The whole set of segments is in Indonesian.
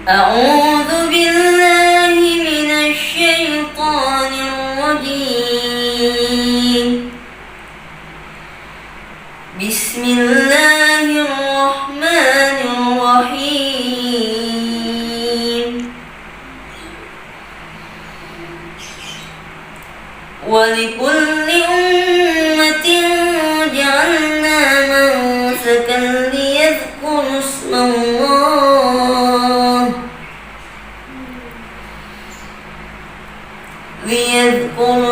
أعوذ بالله من الشيطان الرجيم. بسم الله الرحمن الرحيم. ولكل أمة جعلنا منسكا ليذكروا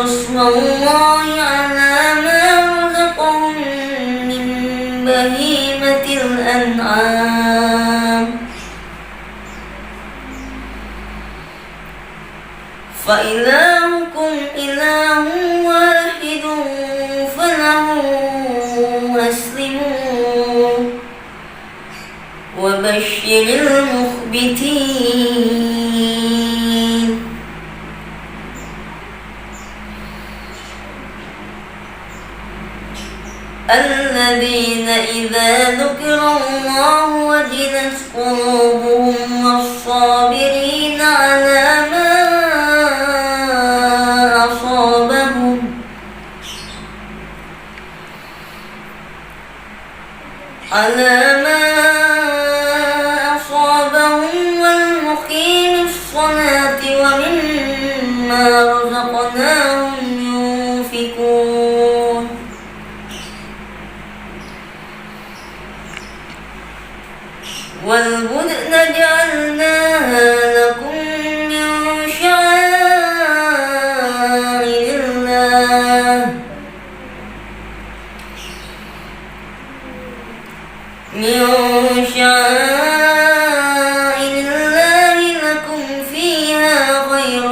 اسم الله على ما رزقهم من بهيمة الأنعام. فإلهكم إله واحد فله أسلموا وبشر المخبتين. الذين إذا ذكر الله وجلت قلوبهم والصابرين على ما أصابهم والمقيم الصلاة ومما رزقناهم ينفقون. والبدن جعلناها لكم من شعائر الله لكم فيها خير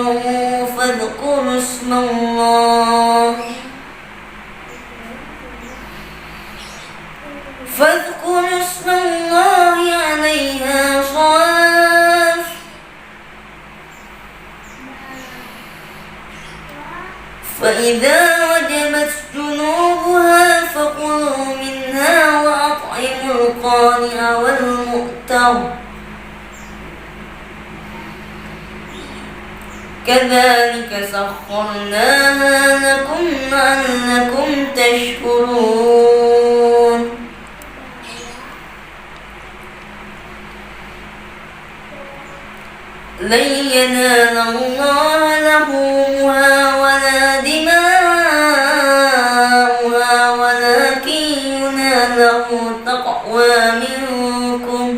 فاذكروا اسم الله عليها صواف. فإذا وجبت جنوبها فكلوا منها وأطعموا القانع والمؤتر. كذلك سخرناها لكم لعلكم تشكرون. لن ينال الله لحومها ولا دماؤها ولكن يناله التقوى منكم.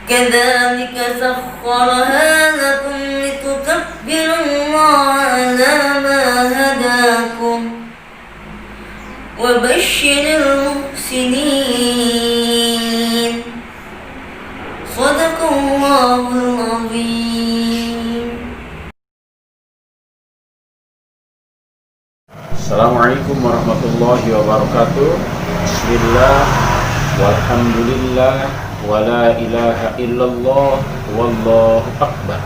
كذلك سخرها لكم لتكبروا الله على ما هداكم وبشر المحسنين. صدق الله العظيم. Assalamualaikum warahmatullahi wabarakatuh. Bismillah, walhamdulillah, wa la ilaha illallah, wallahu akbar.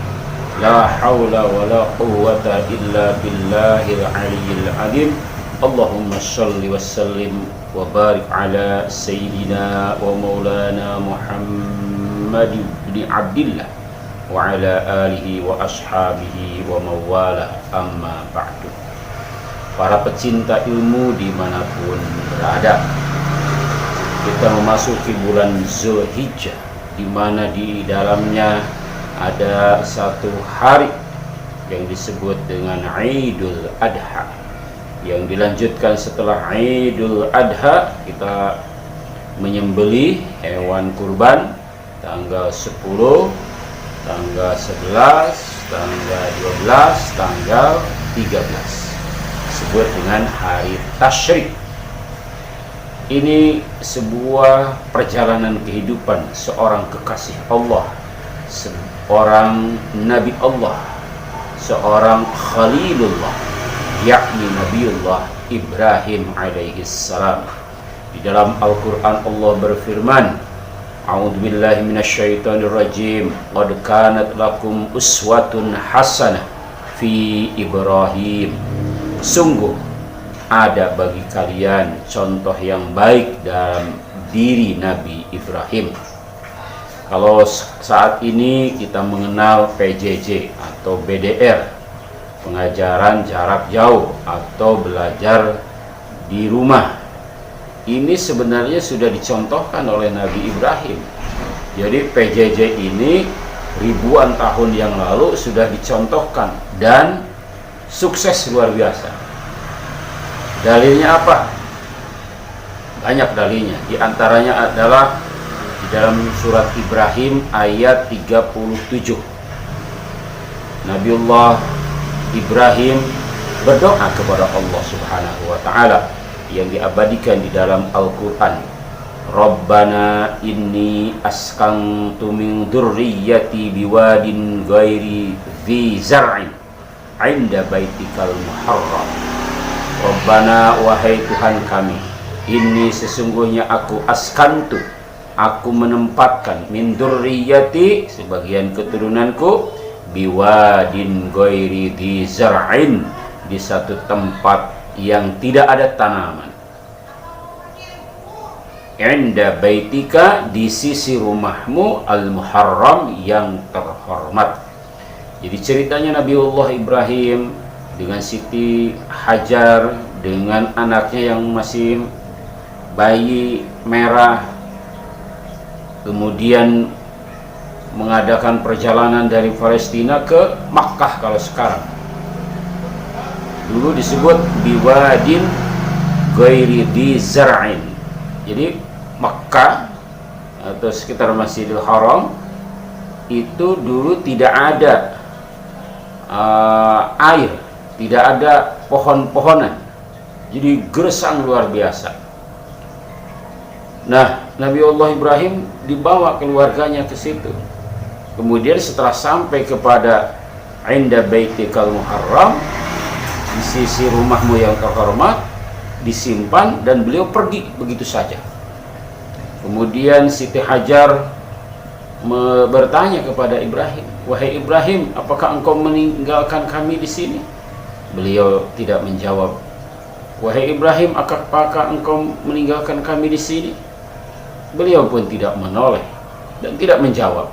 La hawla wa la quwwata illa billahil aliyyil azim. Allahumma shalli wa sallim wa barik ala sayyidina wa maulana Muhammad ibn Abdillah wa ala alihi wa ashabihi wa mawala, amma ba'du. Para pecinta ilmu dimanapun berada, kita memasuki bulan Zulhijjah, di mana di dalamnya ada satu hari yang disebut dengan Idul Adha. Yang dilanjutkan setelah Idul Adha, kita menyembelih hewan kurban tanggal 10, tanggal 11, tanggal 12, tanggal 13. Disebut dengan hari tasyrik. Ini sebuah perjalanan kehidupan seorang kekasih Allah, seorang Nabi Allah, seorang Khalilullah, yakni Nabiullah Ibrahim alaihissalam. Di dalam Al-Quran Allah berfirman, A'udzubillahi minasyaitonirrajim. Qad kanat lakum uswatun hasanah fi Ibrahim. Sungguh ada bagi kalian contoh yang baik dalam diri Nabi Ibrahim. Kalau saat ini kita mengenal PJJ atau BDR, pengajaran jarak jauh atau belajar di rumah, ini sebenarnya sudah dicontohkan oleh Nabi Ibrahim. Jadi PJJ ini ribuan tahun yang lalu sudah dicontohkan dan sukses luar biasa. Dalilnya apa? Banyak dalilnya. Di antaranya adalah di dalam surat Ibrahim ayat 37. Nabiullah Ibrahim berdoa kepada Allah Subhanahu wa taala yang diabadikan di dalam Al-Qur'an. Rabbana inni askantu min dzurriyyati biwadin ghairi dzi zar'in 'inda baitikal muharram. Rabbana, wahai Tuhan kami, ini sesungguhnya aku askantu, aku menempatkan, min dzurriyyati, sebagian keturunanku, biwadin ghairi dzi zar'in, di satu tempat yang tidak ada tanaman, inda baitika, di sisi rumahmu, al-muharram, yang terhormat. Jadi ceritanya Nabiullah Ibrahim dengan Siti Hajar, dengan anaknya yang masih bayi merah, kemudian mengadakan perjalanan dari Palestina ke Makkah. Kalau sekarang, dulu disebut biwadin ghairi dzi zar'in. Jadi Makkah atau sekitar Masjidil Haram itu dulu tidak ada air, tidak ada pohon-pohonan, jadi gersang luar biasa. Nah, Nabiullah Ibrahim dibawa keluarganya ke situ. Kemudian setelah sampai kepada inda baitikal muharram, di sisi rumahmu yang terhormat, disimpan, dan beliau pergi begitu saja. Kemudian Siti Hajar bertanya kepada Ibrahim, wahai Ibrahim, apakah engkau meninggalkan kami di sini? Beliau tidak menjawab. Wahai Ibrahim, apakah engkau meninggalkan kami di sini? Beliau pun tidak menoleh dan tidak menjawab.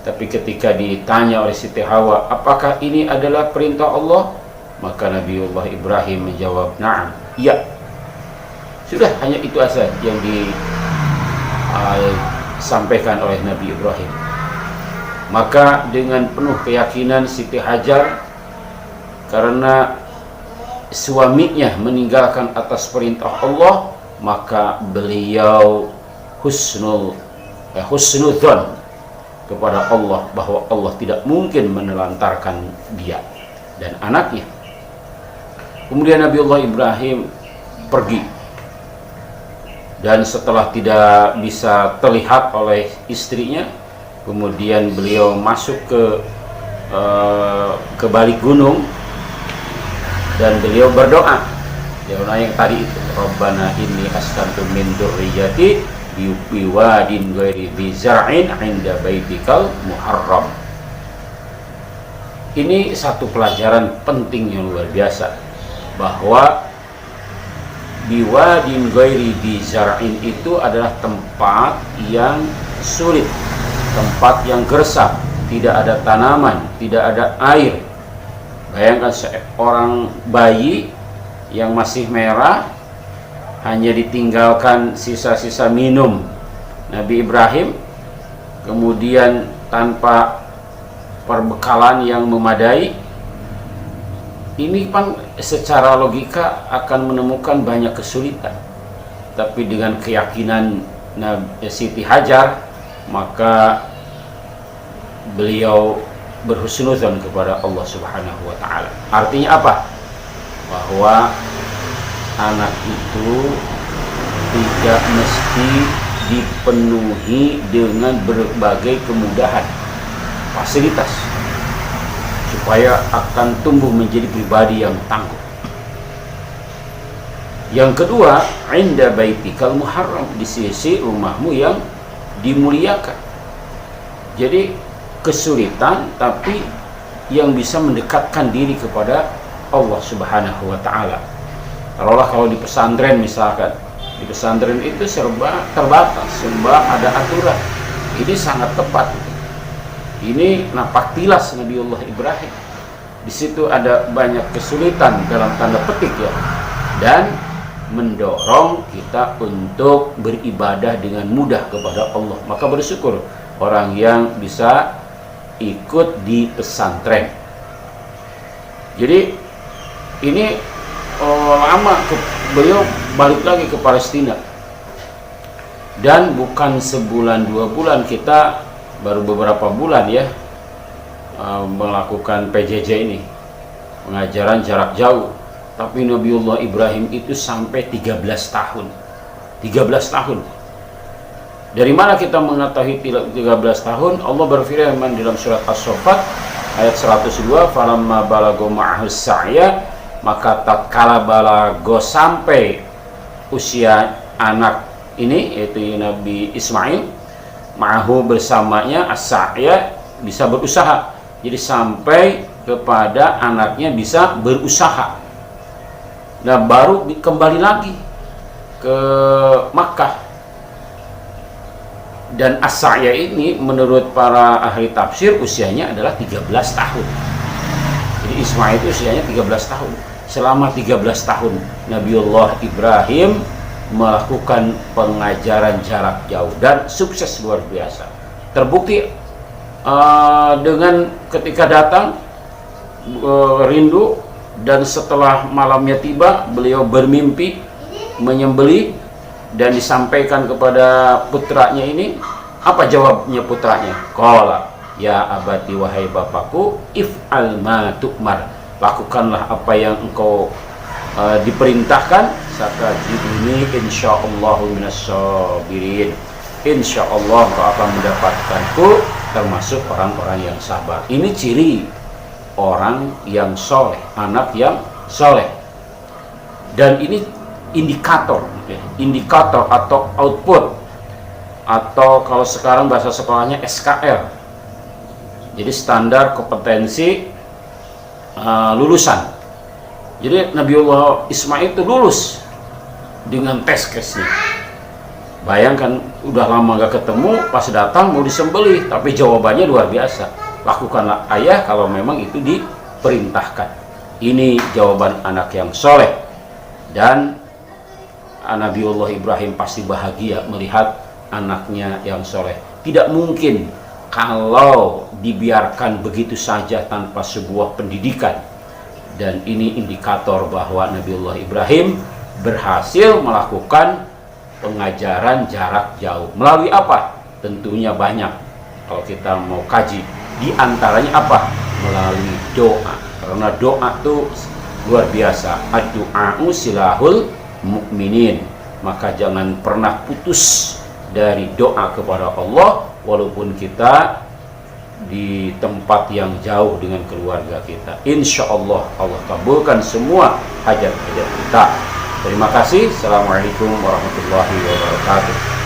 Tapi ketika ditanya oleh Siti Hawa, apakah ini adalah perintah Allah? Maka Nabiullah Ibrahim menjawab, na'am, iya. Sudah, hanya itu saja yang disampaikan oleh Nabi Ibrahim. Maka dengan penuh keyakinan Siti Hajar, karena suaminya meninggalkan atas perintah Allah, maka beliau husnudzon kepada Allah bahwa Allah tidak mungkin menelantarkan dia dan anaknya. Kemudian Nabiullah Ibrahim pergi, dan setelah tidak bisa terlihat oleh istrinya, kemudian beliau masuk ke balik gunung, dan beliau berdoa doa yang tadi itu, Rabbana inni askantu min dzurriyyati biwadin ghairi dzi zar'in 'inda baitikal muharram. Ini satu pelajaran penting yang luar biasa, bahwa biwadin ghairi dzi zar'in itu adalah tempat yang sulit, tempat yang gersang, tidak ada tanaman, tidak ada air. Bayangkan seorang bayi yang masih merah, hanya ditinggalkan sisa-sisa minum Nabi Ibrahim, kemudian tanpa perbekalan yang memadai. Ini kan secara logika akan menemukan banyak kesulitan, tapi dengan keyakinan Siti Hajar, maka beliau berhusnudzon kepada Allah Subhanahu wa taala. Artinya apa? Bahwa anak itu tidak mesti dipenuhi dengan berbagai kemudahan, fasilitas, supaya akan tumbuh menjadi pribadi yang tangguh. Yang kedua, inda baitikal muharram, di sisi rumahmu yang dimuliakan. Jadi kesulitan, tapi yang bisa mendekatkan diri kepada Allah Subhanahu wa taala. Kalau di pesantren misalkan, Di pesantren itu serba terbatas, serba ada aturan. Ini sangat tepat. Ini napak tilas Nabiullah Ibrahim. Di situ ada banyak kesulitan dalam tanda petik ya, dan mendorong kita untuk beribadah dengan mudah kepada Allah. Maka bersyukur orang yang bisa ikut di pesantren. Jadi ini lama beliau balik lagi ke Palestina, dan bukan sebulan 2 bulan, kita baru beberapa bulan ya melakukan PJJ ini, pengajaran jarak jauh. Tapi Nabiullah Ibrahim itu sampai 13 tahun. 13 tahun. Dari mana kita mengetahui 13 tahun? Allah berfirman dalam surat As-Saffat ayat 102, falamma balago ma'ahus sa'ya, maka tatkala balago sampai usia anak ini, yaitu Nabi Ismail, ma'ahu bersamanya, as-sa'ya bisa berusaha. Jadi sampai kepada anaknya bisa berusaha. Nah, baru kembali lagi ke Makkah. Dan as-sa'ya ini menurut para ahli tafsir usianya adalah 13 tahun. Jadi Ismail itu usianya 13 tahun. Selama 13 tahun Nabiullah Ibrahim melakukan pengajaran jarak jauh dan sukses luar biasa. Terbukti dengan ketika datang rindu, dan setelah malamnya tiba beliau bermimpi menyembelih, dan disampaikan kepada putranya ini. Apa jawabnya putranya? Qala ya abati, wahai bapakku, if'al ma tu'mar, lakukanlah apa yang engkau diperintahkan, satajiduni insyaallahu minassabirin, insyaallah engkau akan mendapatkanku termasuk orang-orang yang sabar. Ini ciri orang yang soleh, anak yang soleh. Dan ini indikator atau output, atau kalau sekarang bahasa sekolahnya SKL, jadi standar kompetensi lulusan. Jadi Nabiullah Ismail itu lulus dengan tes-tesnya. Bayangkan, udah lama gak ketemu, pas datang mau disembelih, tapi jawabannya luar biasa. Lakukanlah ayah kalau memang itu diperintahkan. Ini jawaban anak yang soleh. Dan Nabiullah Ibrahim pasti bahagia melihat anaknya yang soleh. Tidak mungkin kalau dibiarkan begitu saja tanpa sebuah pendidikan. Dan ini indikator bahwa Nabiullah Ibrahim berhasil melakukan pengajaran jarak jauh. Melalui apa? Tentunya banyak kalau kita mau kaji. Di antaranya apa? Melalui doa. Karena doa itu luar biasa. Ad-du'a'u silahul mu'minin. Maka jangan pernah putus dari doa kepada Allah, walaupun kita di tempat yang jauh dengan keluarga kita. Insya Allah Allah kabulkan semua hajat-hajat kita. Terima kasih. Assalamualaikum warahmatullahi wabarakatuh.